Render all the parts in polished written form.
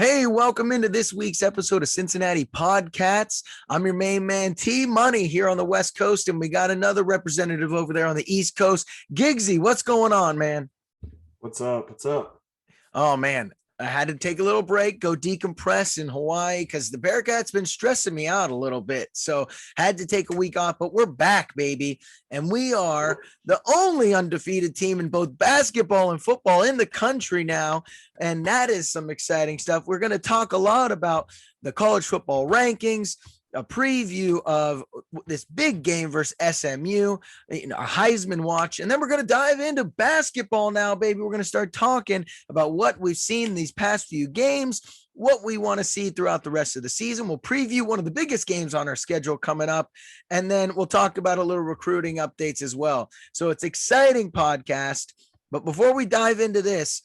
Hey, welcome into this week's episode of Cincinnati Podcasts. I'm your main man, T Money, here on the West Coast, and we got another representative over there on the East Coast. Giggsy, what's going on, man? What's up? What's up? Oh, man, I had to take a little break, go decompress in Hawaii because the Bearcats been stressing me out a little bit. So had to take a week off, but we're back, baby. And we are the only undefeated team in both basketball and football in the country now. And that is some exciting stuff. We're going to talk a lot about the college football rankings, a preview of this big game versus SMU, a Heisman watch, and then we're going to dive into basketball now, baby. We're going to start talking about what we've seen these past few games, what we want to see throughout the rest of the season. We'll preview one of the biggest games on our schedule coming up, and then we'll talk about a little recruiting updates as well. So it's exciting podcast. But before we dive into this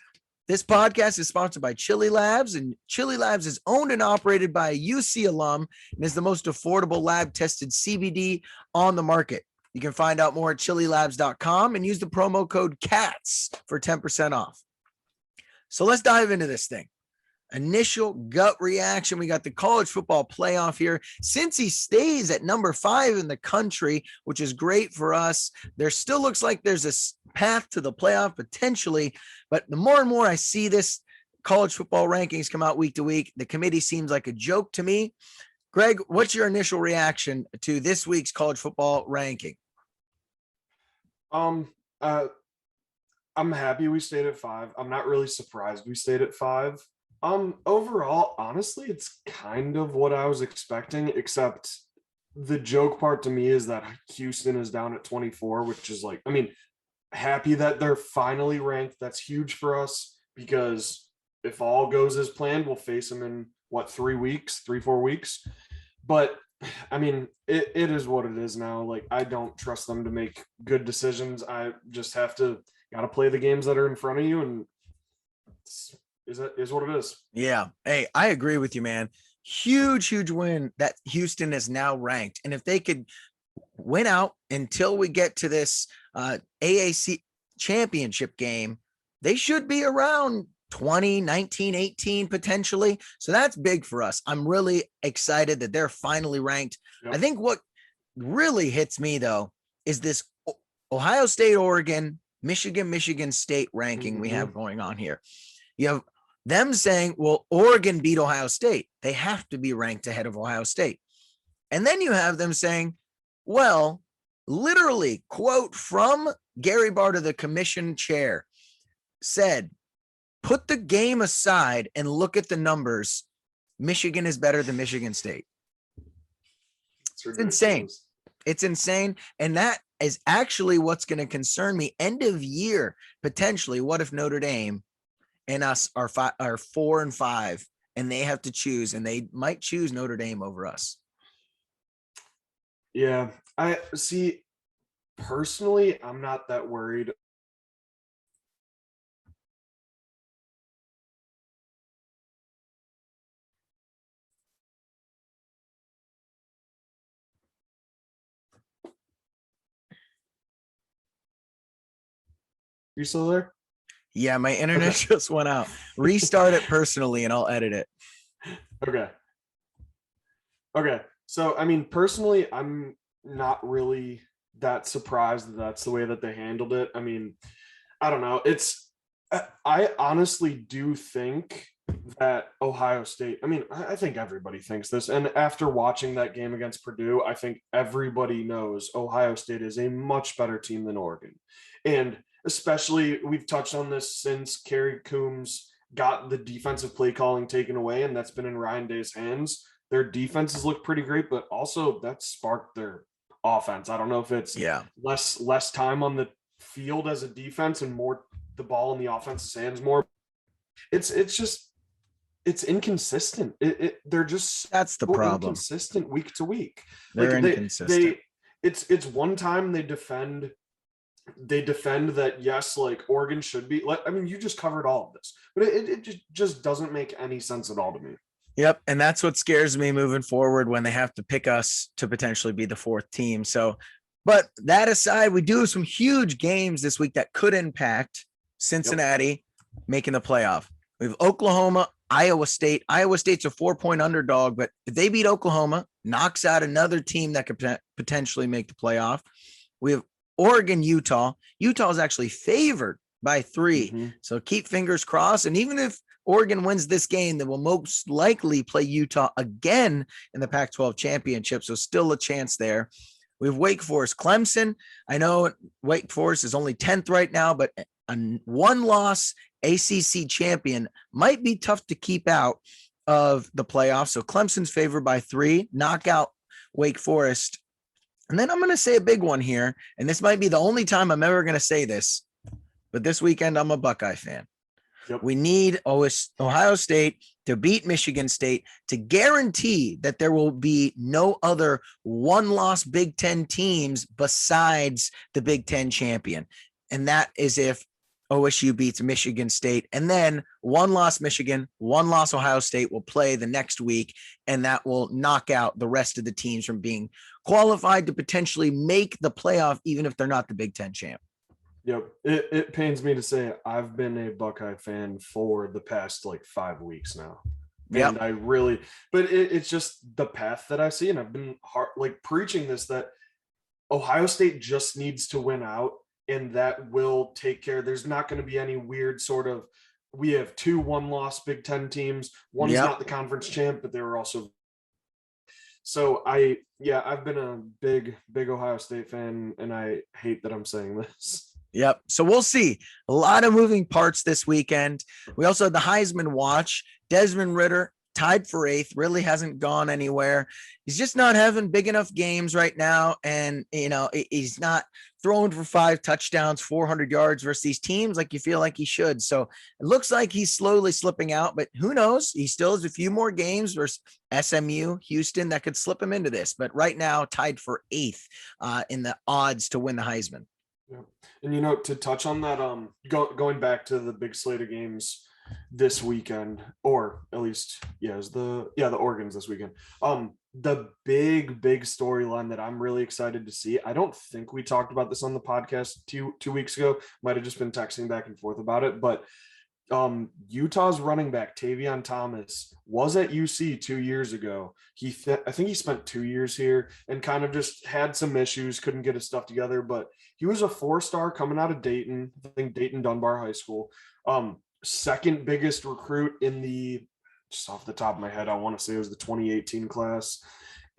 podcast is sponsored by Chili Labs, and Chili Labs is owned and operated by a UC alum and is the most affordable lab-tested CBD on the market. You can find out more at chililabs.com and use the promo code CATS for 10% off. So let's dive into this thing. Initial gut reaction. We got the college football playoff here. Cincy stays at number 5 in the country, which is great for us. There still looks like there's a path to the playoff potentially, but the more and more I see this college football rankings come out week to week, the committee seems like a joke to me. Greg, what's your initial reaction to this week's college football ranking? I'm happy we stayed at 5. I'm not really surprised we stayed at 5. Overall, honestly, it's kind of what I was expecting, except the joke part to me is that Houston is down at 24, which is like, happy that they're finally ranked. That's huge for us because if all goes as planned, we'll face them in 4 weeks. But it is what it is now. Like, I don't trust them to make good decisions. I just got to play the games that are in front of you, and is what it is. Yeah. Hey, I agree with you, man. Huge win that Houston is now ranked. And if they could win out until we get to this AAC championship game, they should be around 20, 19, 18 potentially. So that's big for us. I'm really excited that they're finally ranked. Yep. I think what really hits me though is this Ohio State, Oregon, Michigan State ranking we have going on here. You have them saying, well, Oregon beat Ohio State. They have to be ranked ahead of Ohio State. And then you have them saying, well, literally, quote from Gary Barta, the commission chair, said, put the game aside and look at the numbers. Michigan is better than Michigan State. It's insane. It's insane. And that is actually what's going to concern me. End of year, potentially. What if Notre Dame and us are 4 and 5, and they have to choose, and they might choose Notre Dame over us? Yeah, I see. Personally, I'm not that worried. You still there? Yeah, my internet just went out. Restart it personally, and I'll edit it. Okay. So, personally, I'm not really that surprised that that's the way that they handled it. I don't know. I honestly do think that Ohio State, I think everybody thinks this. And after watching that game against Purdue, I think everybody knows Ohio State is a much better team than Oregon. And especially, we've touched on this since Kerry Coombs got the defensive play calling taken away, and that's been in Ryan Day's hands. Their defenses look pretty great, but also that sparked their offense. I don't know if it's less time on the field as a defense and more the ball in the offense's hands more. It's inconsistent. They're just that's the problem. Inconsistent week to week. They're inconsistent. It's one time they defend that, yes, like Oregon should be. You just covered all of this, but it just doesn't make any sense at all to me. Yep. And that's what scares me moving forward when they have to pick us to potentially be the 4th team. So, but that aside, we do have some huge games this week that could impact Cincinnati making the playoff. We have Oklahoma Iowa State. Iowa State's a 4-point underdog, but if they beat Oklahoma, knocks out another team that could potentially make the playoff. We have Oregon, Utah. Utah is actually favored by 3. Mm-hmm. So keep fingers crossed. And even if Oregon wins this game, they will most likely play Utah again in the Pac-12 championship. So still a chance there. We have Wake Forest, Clemson. I know Wake Forest is only 10th right now, but a one-loss ACC champion might be tough to keep out of the playoffs. So Clemson's favored by 3, knock out Wake Forest. And then I'm going to say a big one here, and this might be the only time I'm ever going to say this, but this weekend I'm a Buckeye fan. Yep. We need Ohio State to beat Michigan State to guarantee that there will be no other one-loss Big Ten teams besides the Big Ten champion. And that is if OSU beats Michigan State, and then one-loss Michigan, one-loss Ohio State will play the next week, and that will knock out the rest of the teams from being qualified to potentially make the playoff, even if they're not the Big Ten champ. Yep. It pains me to say I've been a Buckeye fan for the past 5 weeks now. And I really, but it's just the path that I see. And I've been preaching this, that Ohio State just needs to win out, and that will take care. There's not going to be any weird sort of, we have 2 one-loss Big Ten teams. One's not the conference champ, but they were also. So I've been a big Ohio State fan, and I hate that I'm saying this. Yep. So we'll see. A lot of moving parts this weekend. We also had the Heisman watch. Desmond Ridder tied for 8th, really hasn't gone anywhere. He's just not having big enough games right now. And, he's not throwing for 5 touchdowns, 400 yards versus these teams like you feel like he should. So it looks like he's slowly slipping out, but who knows? He still has a few more games versus SMU, Houston, that could slip him into this. But right now, tied for 8th in the odds to win the Heisman. Yeah. And to touch on that, going back to the big slate of games this weekend, or at least the Oregon's this weekend. The big storyline that I'm really excited to see. I don't think we talked about this on the podcast two weeks ago. Might have just been texting back and forth about it, but Utah's running back Tavion Thomas was at UC 2 years ago. I think he spent 2 years here and kind of just had some issues, couldn't get his stuff together, but he was a 4-star coming out of Dayton, I think Dayton Dunbar High School. Second biggest recruit in the, just off the top of my head, I want to say it was the 2018 class.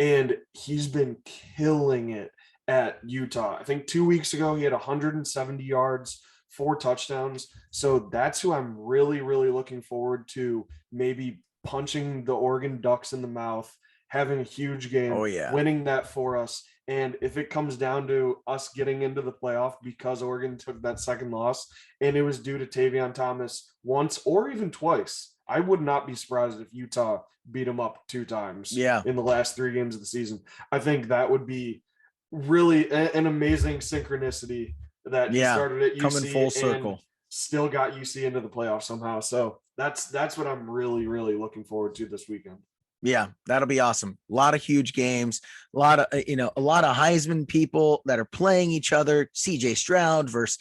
And he's been killing it at Utah. I think 2 weeks ago, he had 170 yards, 4 touchdowns. So that's who I'm really, really looking forward to maybe punching the Oregon Ducks in the mouth, having a huge game, winning that for us. And if it comes down to us getting into the playoff because Oregon took that second loss and it was due to Tavion Thomas once or even twice, I would not be surprised if Utah beat them up 2 times in the last 3 games of the season. I think that would be really an amazing synchronicity that he started at UC coming full circle, and still got UC into the playoffs somehow. So that's what I'm really, really looking forward to this weekend. Yeah, that'll be awesome. A lot of huge games, a lot of Heisman people that are playing each other. CJ Stroud versus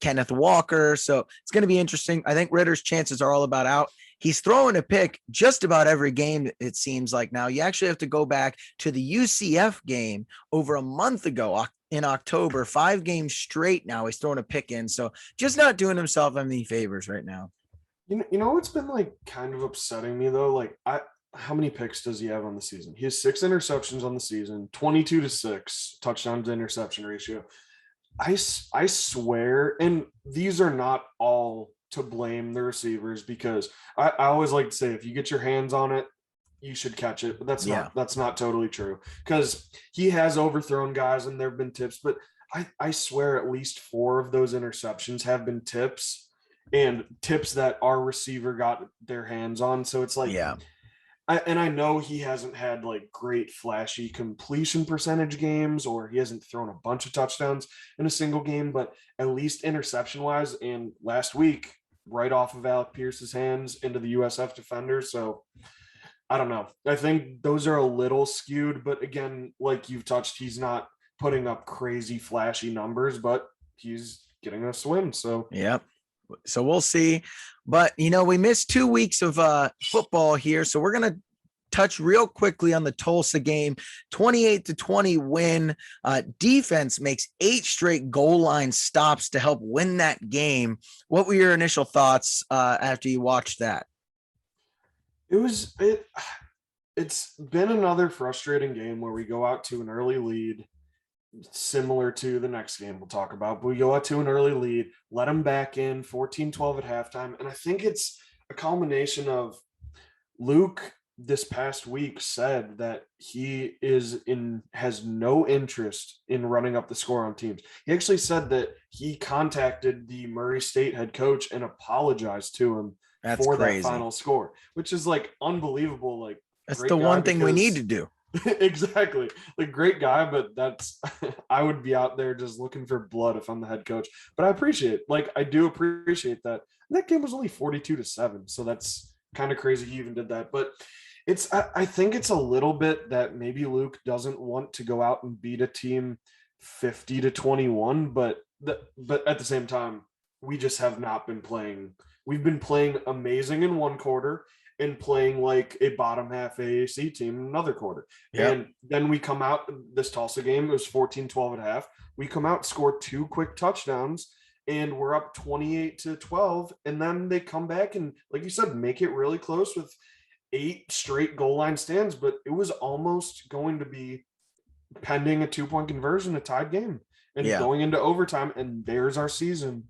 Kenneth Walker. So it's going to be interesting. I think Ritter's chances are all about out. He's throwing a pick just about every game, it seems like now. You actually have to go back to the UCF game over a month ago in October, 5 games straight now. He's throwing a pick in. So just not doing himself any favors right now. You know what's been kind of upsetting me though? How many picks does he have on the season? He has 6 interceptions on the season, 22-6 touchdown to interception ratio. I swear, and these are not all to blame the receivers, because I always like to say if you get your hands on it, you should catch it. But that's not totally true, because he has overthrown guys and there have been tips, but I swear at least 4 of those interceptions have been tips, and tips that our receiver got their hands on. So it's I know he hasn't had great flashy completion percentage games, or he hasn't thrown a bunch of touchdowns in a single game, but at least interception wise, and last week, right off of Alec Pierce's hands into the USF defender. So I don't know. I think those are a little skewed, but again, like you've touched, he's not putting up crazy flashy numbers, but he's getting us wins. So yep. So we'll see. But, we missed 2 weeks of football here. So we're going to touch real quickly on the Tulsa game. 28-20 win. Defense makes 8 straight goal line stops to help win that game. What were your initial thoughts after you watched that? It's been another frustrating game where we go out to an early lead, similar to the next game we'll talk about. But we go out to an early lead, let them back in 14-12 at halftime. And I think it's a culmination of Luke this past week said that he has no interest in running up the score on teams. He actually said that he contacted the Murray State head coach and apologized to him for crazy. that final score, which is like unbelievable. Like, that's the one thing we need to do. Exactly. Like, great guy, but that's I would be out there just looking for blood if I'm the head coach. But I do appreciate that. And that game was only 42-7, so that's kind of crazy he even did that. But I think it's a little bit that maybe Luke doesn't want to go out and beat a team 50-21, but at the same time, we just have not been playing. We've been playing amazing in one quarter and playing like a bottom half AAC team in another quarter. Yep. And then we come out this Tulsa game, it was 14-12 at half. We come out, score 2 quick touchdowns, and we're up 28-12. And then they come back and, like you said, make it really close with 8 straight goal line stands. But it was almost going to be, pending a 2-point conversion, a tied game and going into overtime. And there's our season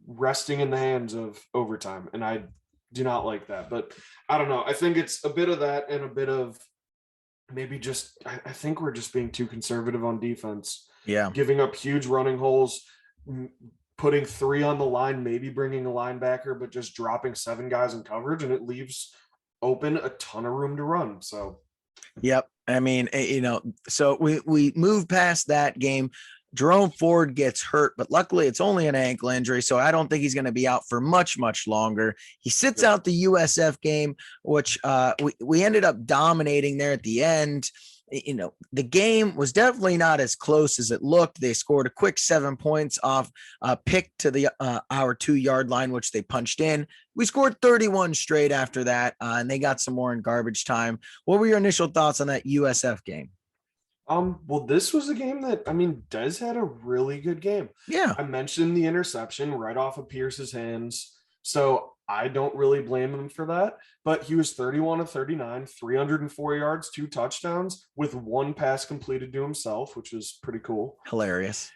resting in the hands of overtime. And I do not like that, but I don't know. I think it's a bit of that and a bit of maybe just, I think we're just being too conservative on defense. Yeah. Giving up huge running holes, putting 3 on the line, maybe bringing a linebacker, but just dropping 7 guys in coverage, and it leaves open a ton of room to run. So, yep. I mean, so we moved past that game. Jerome Ford gets hurt, but luckily it's only an ankle injury, so I don't think he's going to be out for much longer. He sits out the USF game, which we ended up dominating there at the end. The game was definitely not as close as it looked. They scored a quick 7 points off a pick to the our 2-yard line, which they punched in. We scored 31 straight after that, and they got some more in garbage time. What were your initial thoughts on that USF game? Well, this was a game that, Dez had a really good game. Yeah. I mentioned the interception right off of Pierce's hands, so I don't really blame him for that, but he was 31-39, 304 yards, 2 touchdowns with 1 pass completed to himself, which was pretty cool. Hilarious.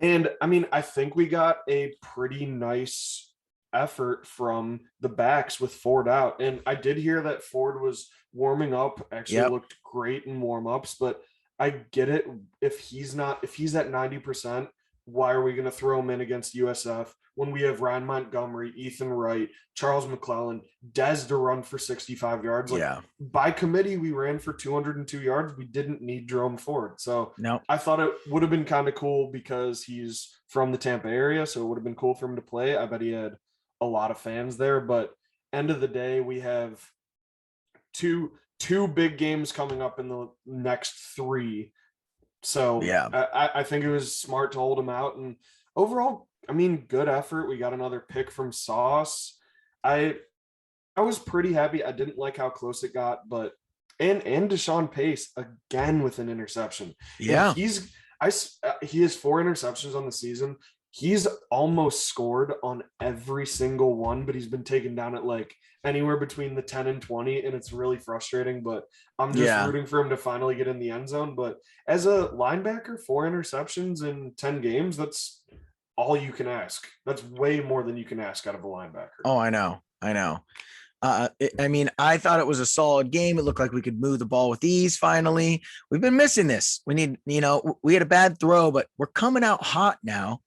And I think we got a pretty nice effort from the backs with Ford out. And I did hear that Ford was warming up, actually looked great in warm-ups, but I get it. If he's at 90%, why are we going to throw him in against USF when we have Ryan Montgomery, Ethan Wright, Charles McClellan, Dez to run for 65 yards? By committee, we ran for 202 yards. We didn't need Jerome Ford. So I thought it would have been kind of cool because he's from the Tampa area, so it would have been cool for him to play. I bet he had a lot of fans there, but end of the day, we have two big games coming up in the next 3. So I think it was smart to hold him out. And overall, good effort. We got another pick from Sauce. I was pretty happy. I didn't like how close it got, but and Deshaun Pace again with an interception. Yeah, and he has 4 interceptions on the season. He's almost scored on every single one, but he's been taken down at like anywhere between the 10 and 20, and it's really frustrating, but I'm just rooting for him to finally get in the end zone. But as a linebacker, 4 interceptions in 10 games, that's all you can ask. That's way more than you can ask out of a linebacker. Oh, I know. I thought it was a solid game. It looked like we could move the ball with ease. Finally, we've been missing this. We need, we had a bad throw, but we're coming out hot now.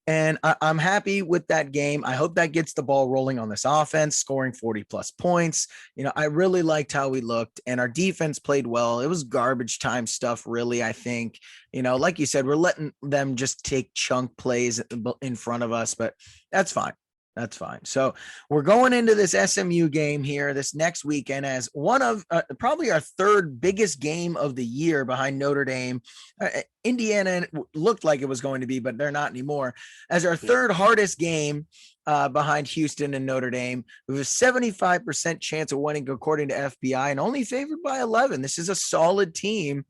And I'm happy with that game. I hope that gets the ball rolling on this offense, scoring 40 plus points. I really liked how we looked, and our defense played well. It was garbage time stuff, really. I think, like you said, we're letting them just take chunk plays in front of us, but that's fine. That's fine. So we're going into this SMU game here this next weekend as one of probably our 3rd biggest game of the year behind Notre Dame. Indiana looked like it was going to be, but they're not anymore, as our third hardest game behind Houston and Notre Dame. We have a 75% chance of winning according to FBI and only favored by 11. This is a solid team.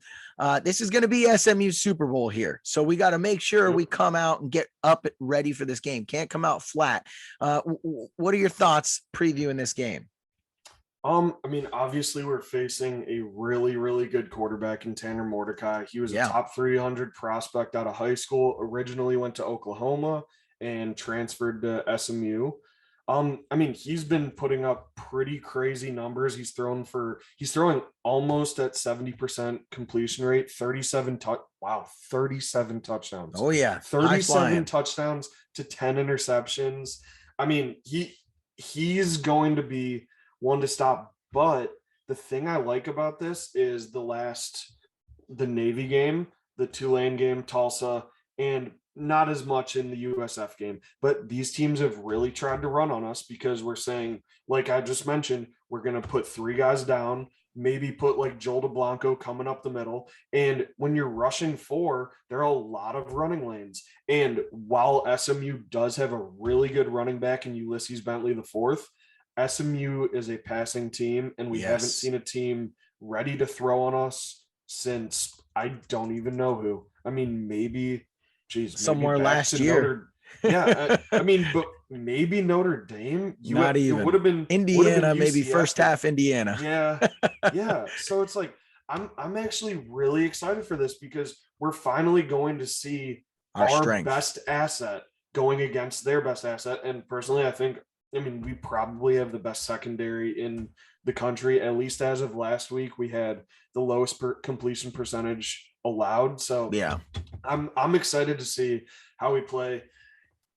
This is going to be SMU's Super Bowl here. So we got to make sure we come out and get up ready for this game. Can't come out flat. What are your thoughts previewing this game? I mean, obviously we're facing a really, really good quarterback in Tanner Mordecai. He was a top 300 prospect out of high school, originally went to Oklahoma and transferred to SMU. I mean, he's been putting up pretty crazy numbers. He's throwing almost at 70% completion rate, 37 touchdowns. Oh yeah. 37 touchdowns to 10 interceptions. I mean, he's going to be one to stop. But the thing I like about this is the Navy game, the Tulane game, Tulsa, and not as much in the USF game. But these teams have really tried to run on us because we're saying, like I just mentioned, we're going to put 3 guys down, maybe put like Joel DeBlanco coming up the middle. And when you're rushing 4, there are a lot of running lanes. And while SMU does have a really good running back in Ulysses Bentley the fourth, SMU is a passing team, and we haven't seen a team ready to throw on us since I don't even know who. I mean, maybe somewhere last year. I mean, but maybe Notre Dame. Not even. It would have been Indiana, maybe first half Indiana. Yeah. So it's like I'm actually really excited for this because we're finally going to see our best asset going against their best asset. And personally, I mean, we probably have the best secondary in the country, at least as of last week. We had the lowest completion percentage allowed. So yeah, I'm excited to see how we play.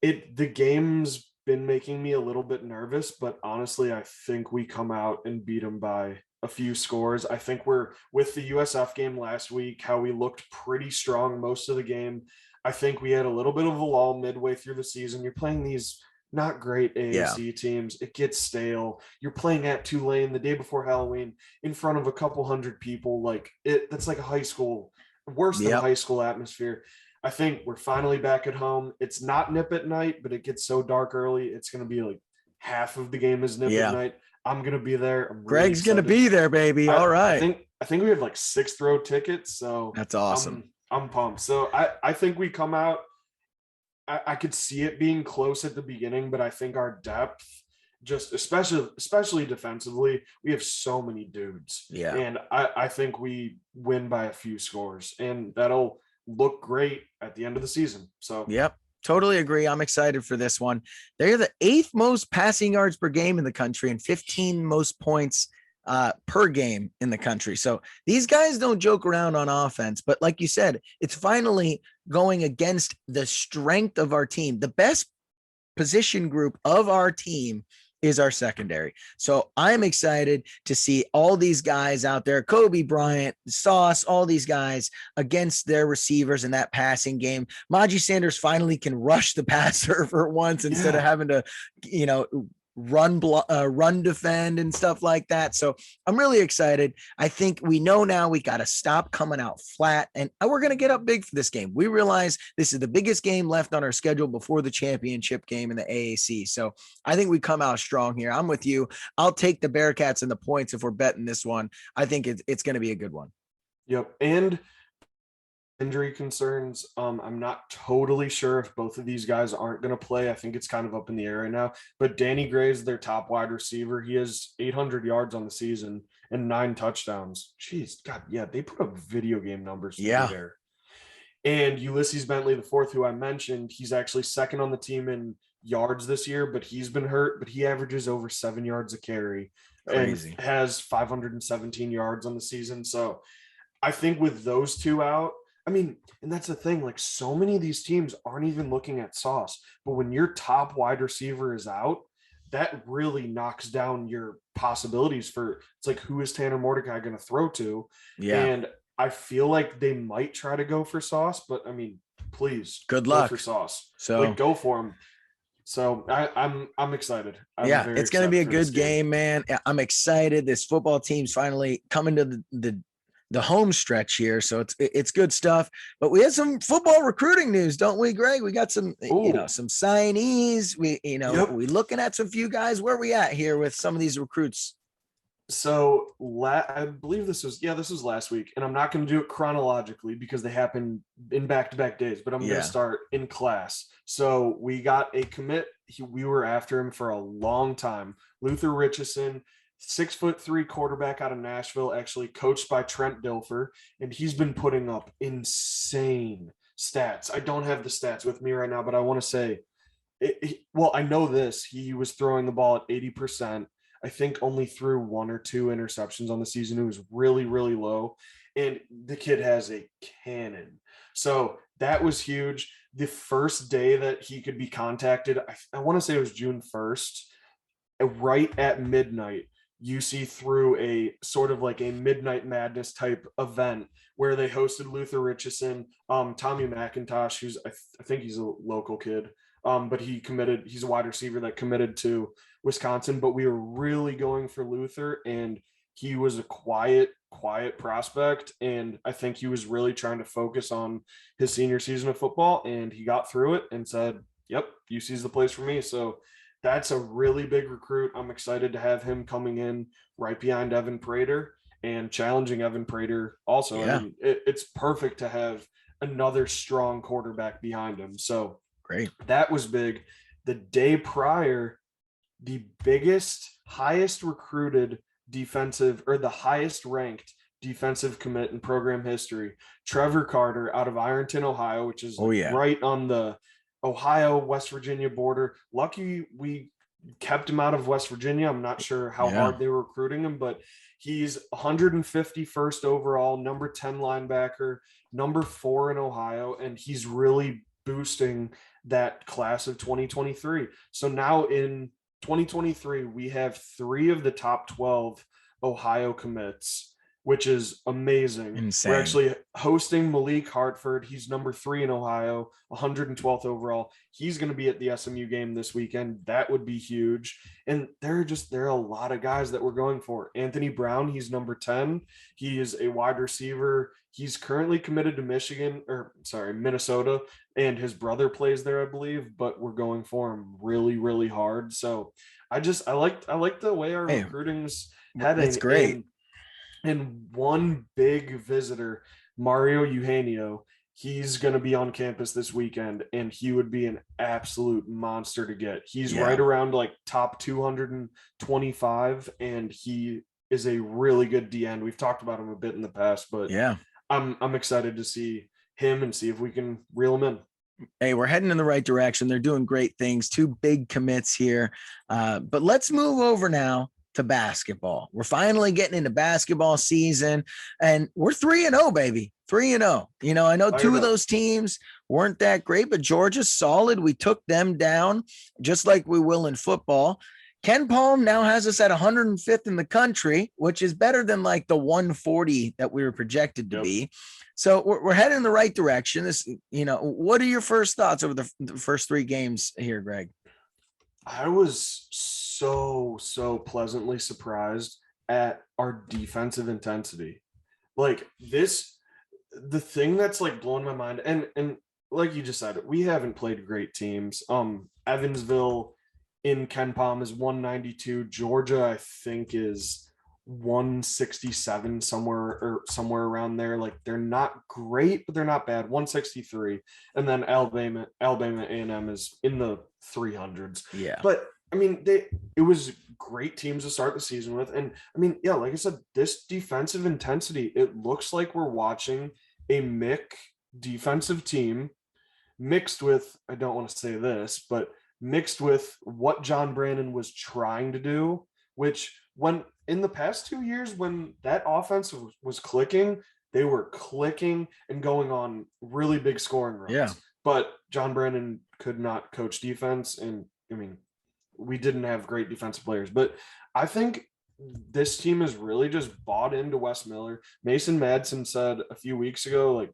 The game's been making me a little bit nervous, but honestly, I think we come out and beat them by a few scores. I think we're with the USF game last week, how we looked pretty strong most of the game. I think we had a little bit of a lull midway through the season. You're playing these not great AAC teams. It gets stale. You're playing at Tulane the day before Halloween in front of a couple hundred people. That's like a high school, worse than a high school atmosphere. I think we're finally back at home. It's not nip at night, but it gets so dark early. It's going to be like half of the game is nip at night. I'm going to be there. Greg's going to be there, baby. All right. I think we have like 6th row tickets. So that's awesome. I'm pumped. So I think we come out. I could see it being close at the beginning, but I think our depth, just especially defensively, we have so many dudes. Yeah. And I think we win by a few scores, and that'll look great at the end of the season. So yep. Totally agree. I'm excited for this one. They're the 8th most passing yards per game in the country and 15 most points per game in the country. So these guys don't joke around on offense, but like you said, it's finally going against the strength of our team. The best position group of our team is our secondary. So I'm excited to see all these guys out there, Kobe Bryant, Sauce, all these guys against their receivers in that passing game. Maji Sanders finally can rush the passer for once instead of having to, run defend and stuff like that. So I'm really excited. I think we know now we got to stop coming out flat, and we're going to get up big for this game. We realize this is the biggest game left on our schedule before the championship game in the AAC. So I think we come out strong here. I'm with you. I'll take the Bearcats and the points if we're betting this one. I think it's going to be a good one. Yep. And injury concerns. I'm not totally sure if both of these guys aren't going to play. I think it's kind of up in the air right now. But Danny Gray's their top wide receiver. He has 800 yards on the season and 9 touchdowns. Jeez, God, yeah, they put up video game numbers there. And Ulysses Bentley, the fourth, who I mentioned, he's actually second on the team in yards this year, but he's been hurt. But he averages over 7 yards a carry. Crazy. And has 517 yards on the season. So I think with those two out, I mean, and that's the thing, like so many of these teams aren't even looking at Sauce, but when your top wide receiver is out, that really knocks down your possibilities for, it's like, who is Tanner Mordecai going to throw to? Yeah. And I feel like they might try to go for Sauce, but I mean, please, good luck for Sauce. So go for him. So I'm excited. It's going to be a good game, man. I'm excited. This football team's finally coming to the the home stretch here. So it's good stuff. But we had some football recruiting news, don't we, Greg? We got some, Oh, some signees. yep. We looking at some few guys. Where are we at here with some of these recruits? So I believe this was last week, and I'm not going to do it chronologically because they happen in back-to-back days, but I'm going Yeah. to start in class. So we got a commit. We were after him for a long time. Luther Richardson, 6'3" quarterback out of Nashville, actually coached by Trent Dilfer, and he's been putting up insane stats. I don't have the stats with me right now, but I want to say, well, I know this. He was throwing the ball at 80%. I think only threw 1 or 2 interceptions on the season. It was really, really low. And the kid has a cannon. So that was huge. The first day that he could be contacted, I want to say it was June 1st, right at midnight. UC threw a sort of like a Midnight Madness type event where they hosted Luther Richardson, Tommy McIntosh, who's I think he's a local kid, but he's a wide receiver that committed to Wisconsin, but we were really going for Luther, and he was a quiet prospect, and I think he was really trying to focus on his senior season of football, and he got through it and said, yep, UC's the place for me. So that's a really big recruit. I'm excited to have him coming in right behind Evan Prater and challenging Evan Prater also. Yeah. I mean, it's perfect to have another strong quarterback behind him. So Great. that was big. The day prior, the highest recruited defensive, or the highest ranked defensive commit in program history, Trevor Carter out of Ironton, Ohio, which is right on the Ohio, West Virginia border. Lucky we kept him out of West Virginia. I'm not sure how hard they were recruiting him, but he's 151st overall, number 10 linebacker, number 4 in Ohio, and he's really boosting that class of 2023. So now in 2023, we have 3 of the top 12 Ohio commits, which is amazing. Insane. We're actually hosting Malik Hartford. He's number 3 in Ohio, 112th overall. He's going to be at the SMU game this weekend. That would be huge. And there are a lot of guys that we're going for. Anthony Brown, he's number 10. He is a wide receiver. He's currently committed to Minnesota, and his brother plays there, I believe, but we're going for him really, really hard. So I like the way our recruiting's heading. That's great. And one big visitor, Mario Eugenio, he's going to be on campus this weekend, and he would be an absolute monster to get. He's right around like top 225, and he is a really good DN. We've talked about him a bit in the past, but I'm excited to see him and see if we can reel him in. Hey, we're heading in the right direction. They're doing great things. 2 big commits here. But let's move over now to basketball. We're finally getting into basketball season, and we're 3-0, baby. 3-0. I know 2 of those teams weren't that great, but Georgia's solid. We took them down just like we will in football. Ken Palm now has us at 105th in the country, which is better than like the 140 that we were projected to be. So we're heading in the right direction. What are your first thoughts over the first 3 games here, Greg? I was so pleasantly surprised at our defensive intensity. Like the thing that's like blowing my mind, and like you just said, we haven't played great teams. Evansville in Ken Palm is 192. Georgia, I think, is 167, somewhere around there. Like, they're not great, but they're not bad. 163. And then Alabama A&M is in the 300s. Yeah. But I mean, it was great teams to start the season with. And I mean, yeah, like I said, this defensive intensity, it looks like we're watching a Mick defensive team mixed with, I don't want to say this, but mixed with what John Brandon was trying to do, which when in the past 2 years, when that offense was clicking, they were clicking and going on really big scoring runs. Yeah. But John Brandon could not coach defense. And I mean, we didn't have great defensive players, but I think this team is really just bought into Wes Miller. Mason Madsen said a few weeks ago, like,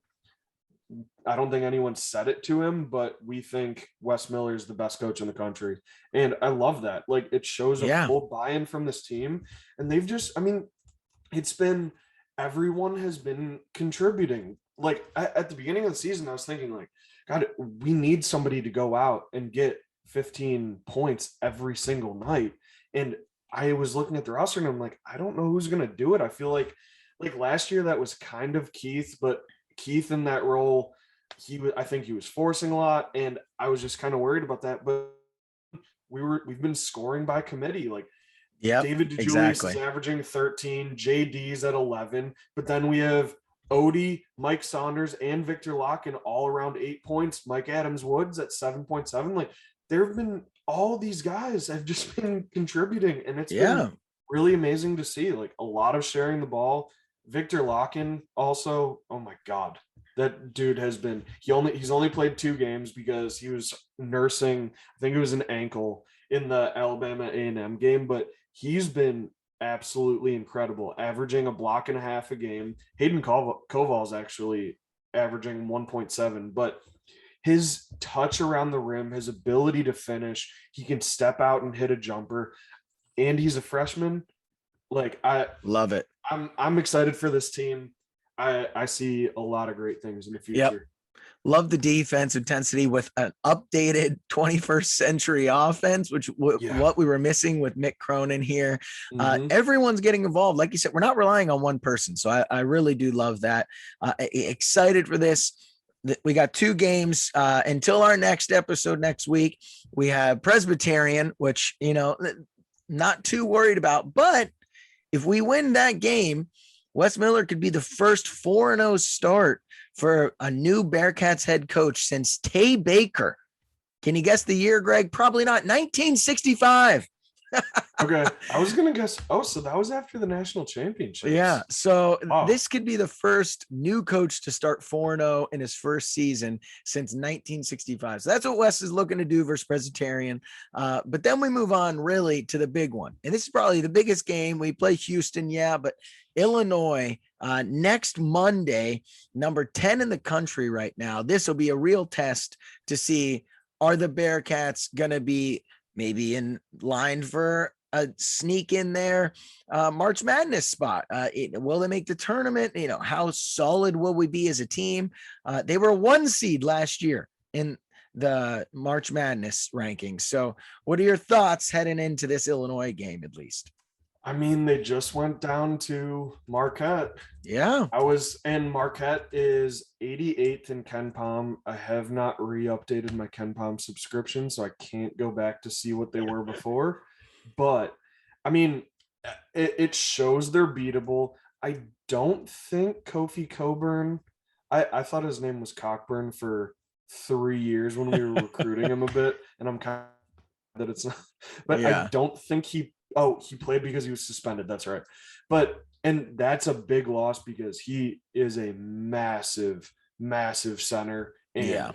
I don't think anyone said it to him, but we think Wes Miller is the best coach in the country. And I love that. Like, it shows a full buy-in from this team. And they've just, I mean, it's been everyone has been contributing. Like at the beginning of the season, I was thinking like, God, we need somebody to go out and get 15 points every single night. And I was looking at the roster and I'm like, I don't know who's going to do it. I feel like last year that was kind of Keith, but Keith in that role, I think he was forcing a lot, and I was just kind of worried about that. But we've been scoring by committee. Like Yep, David DeJulius exactly. is averaging 13, JD's at 11, but then we have Odie, Mike Saunders, and Victor Locken all around 8 points. Mike Adams Woods at 7.7. Like there have been all these guys have just been contributing, and it's been Yeah. really amazing to see. Like a lot of sharing the ball. Victor Locken also, oh my God, that dude has been he's only played 2 games because he was nursing, I think it was an ankle in the Alabama A&M game, but he's been absolutely incredible, averaging a block and a half a game. Hayden Koval's actually averaging 1.7, but his touch around the rim, his ability to finish, he can step out and hit a jumper, and he's a freshman. Like Love it. I'm excited for this team. I see a lot of great things in the future. Yep. Love the defense intensity with an updated 21st century offense, which what we were missing with Mick Cronin here. Everyone's getting involved. Like you said, we're not relying on one person. So I really do love that. Excited for this. We got 2 games until our next episode next week. We have Presbyterian, which, not too worried about. But if we win that game, Wes Miller could be the first 4-0 start for a new Bearcats head coach since Tay Baker. Can you guess the year, Greg? Probably not. 1965. Okay. I was going to guess. Oh, so that was after the national championship. Yeah. So this could be the first new coach to start 4-0 in his first season since 1965. So that's what Wes is looking to do versus Presbyterian. But then we move on really to the big one. And this is probably the biggest game. We play Houston. Yeah. But Illinois next Monday, number 10 in the country right now. This will be a real test to see, are the Bearcats going to be maybe in line for a sneak in there March Madness spot? Will they make the tournament? How solid will we be as a team? They were 1 seed last year in the March Madness rankings. So what are your thoughts heading into this Illinois game, at least? I mean, they just went down to Marquette. Yeah. And Marquette is 88th in KenPom. I have not re-updated my KenPom subscription, so I can't go back to see what they were before. But, I mean, it shows they're beatable. I don't think Kofi Coburn, I thought his name was Cockburn for 3 years when we were recruiting him a bit, and I'm kind of that it's not. But yeah. I don't think he played because he was suspended. That's right. And that's a big loss because he is a massive, massive center and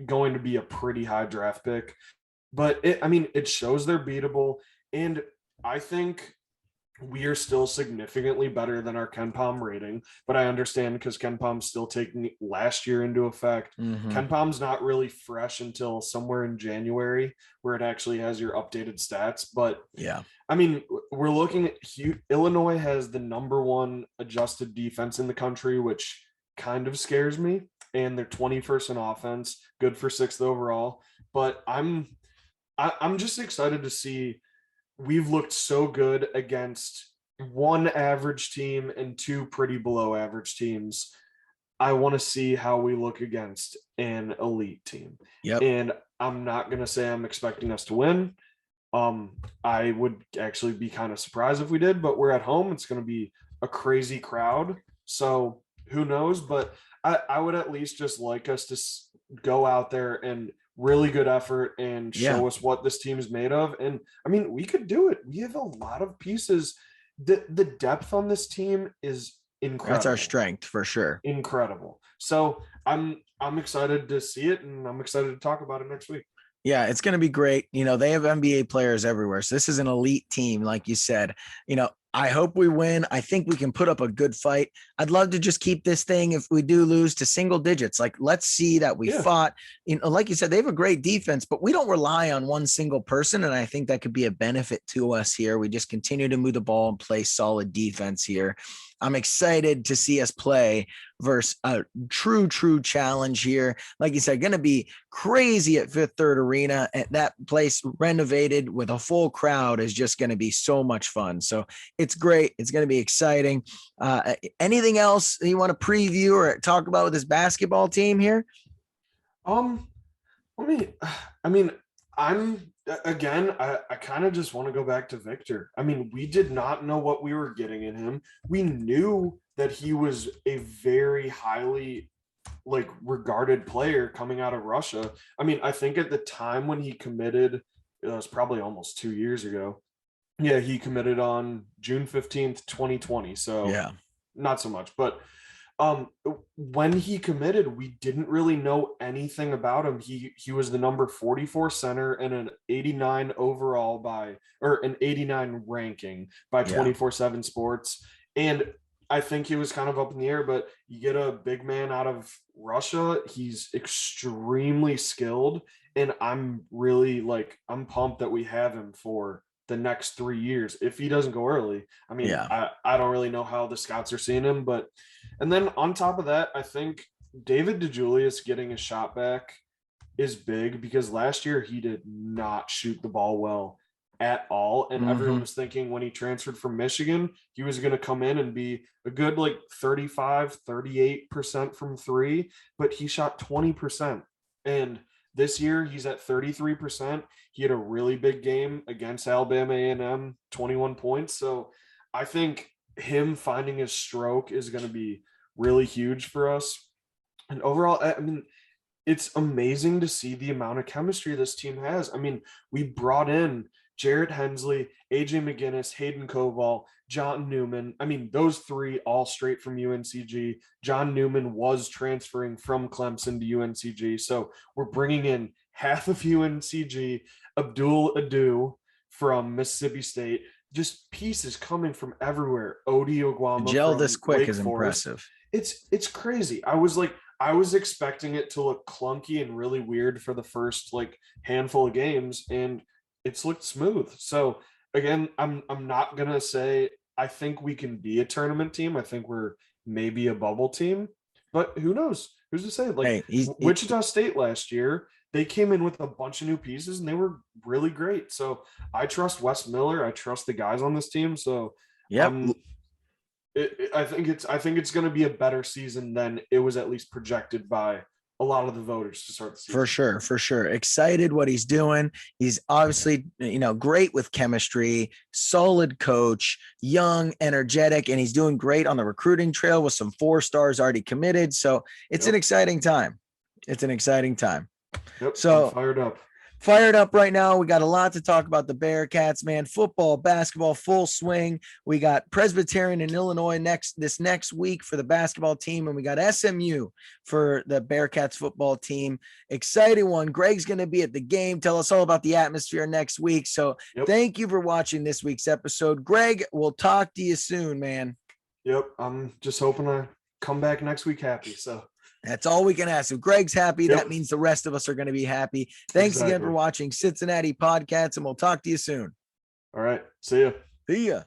going to be a pretty high draft pick. But it shows they're beatable. And I think we are still significantly better than our KenPom rating, but I understand because KenPom's still taking last year into effect. KenPom's not really fresh until somewhere in January where it actually has your updated stats. But yeah, we're looking at Illinois has the number 1 adjusted defense in the country, which kind of scares me. And they're 21st in offense, good for 6th overall. But I'm just excited to see. We've looked so good against 1 average team and 2 pretty below average teams. I want to see how we look against an elite team. Yep. And I'm not going to say I'm expecting us to win. I would actually be kind of surprised if we did, but we're at home. It's going to be a crazy crowd. So who knows? But I would at least just like us to go out there and really good effort and show us what this team is made of. And we could do it. We have a lot of pieces. The depth on this team is incredible. That's our strength for sure. Incredible. So I'm excited to see it, and I'm excited to talk about it next week. Yeah, it's going to be great. They have NBA players everywhere. So this is an elite team, like you said. I hope we win. I think we can put up a good fight. I'd love to just keep this thing, if we do lose, to single digits. Like, let's see that we fought. Like you said, they have a great defense, but we don't rely on one single person. And I think that could be a benefit to us here. We just continue to move the ball and play solid defense here. I'm excited to see us play versus a true challenge here. Like you said, going to be crazy at Fifth Third Arena. And that place renovated with a full crowd is just going to be so much fun. So it's great. It's going to be exciting. Anything else you want to preview or talk about with this basketball team here? I mean, I kind of just want to go back to Victor. I mean, we did not know what we were getting in him. We knew that he was a very highly regarded player coming out of Russia. I mean, I think at the time when he committed, it was probably almost 2 years ago. Yeah, he committed on June 15th, 2020. So yeah, not so much, but when he committed, we didn't really know anything about him. He was the number 44 center and an 89 overall an 89 ranking by 24/7 Sports. And I think he was kind of up in the air, but you get a big man out of Russia, he's extremely skilled, and I'm really I'm pumped that we have him for the next 3 years if he doesn't go early. I mean, I don't really know how the scouts are seeing him, but and then on top of that, I think David DeJulius getting a shot back is big because last year he did not shoot the ball well at all. And everyone was thinking when he transferred from Michigan, he was going to come in and be a good 38% from three, but he shot 20%. And this year he's at 33%. He had a really big game against Alabama A&M, 21 points. So I think him finding his stroke is going to be really huge for us. And overall, I mean, it's amazing to see the amount of chemistry this team has. I mean, we brought in Jarrett Hensley, AJ McGinnis, Hayden Koval, John Newman. I mean, those three all straight from UNCG. John Newman was transferring from Clemson to UNCG. So we're bringing in half of UNCG, Abdul Adu from Mississippi State, just pieces coming from everywhere. Odie Oguama. Gel this quick Wake is Forest. impressive. It's crazy. I was expecting it to look clunky and really weird for the first handful of games, and it's looked smooth. So again, I'm not gonna say I think we can be a tournament team. I think we're maybe a bubble team, but who knows? Who's to say? Wichita State last year, they came in with a bunch of new pieces and they were really great. So I trust Wes Miller. I trust the guys on this team. So I think it's going to be a better season than it was at least projected by a lot of the voters to start the season. For sure. Excited what he's doing. He's obviously, great with chemistry, solid coach, young, energetic, and he's doing great on the recruiting trail with some 4 stars already committed. So it's an exciting time. Yep. So I'm fired up right now. We got a lot to talk about the Bearcats, man. Football, basketball, full swing. We got Presbyterian in Illinois this next week for the basketball team, and we got SMU for the Bearcats football team. Exciting one. Greg's going to be at the game. Tell us all about the atmosphere next week. So Thank you for watching this week's episode. Greg, we'll talk to you soon, man. Yep. I'm just hoping I come back next week happy. So that's all we can ask. If Greg's happy, that means the rest of us are going to be happy. Thanks again for watching Cincinnati Podcasts, and we'll talk to you soon. All right. See ya. See ya.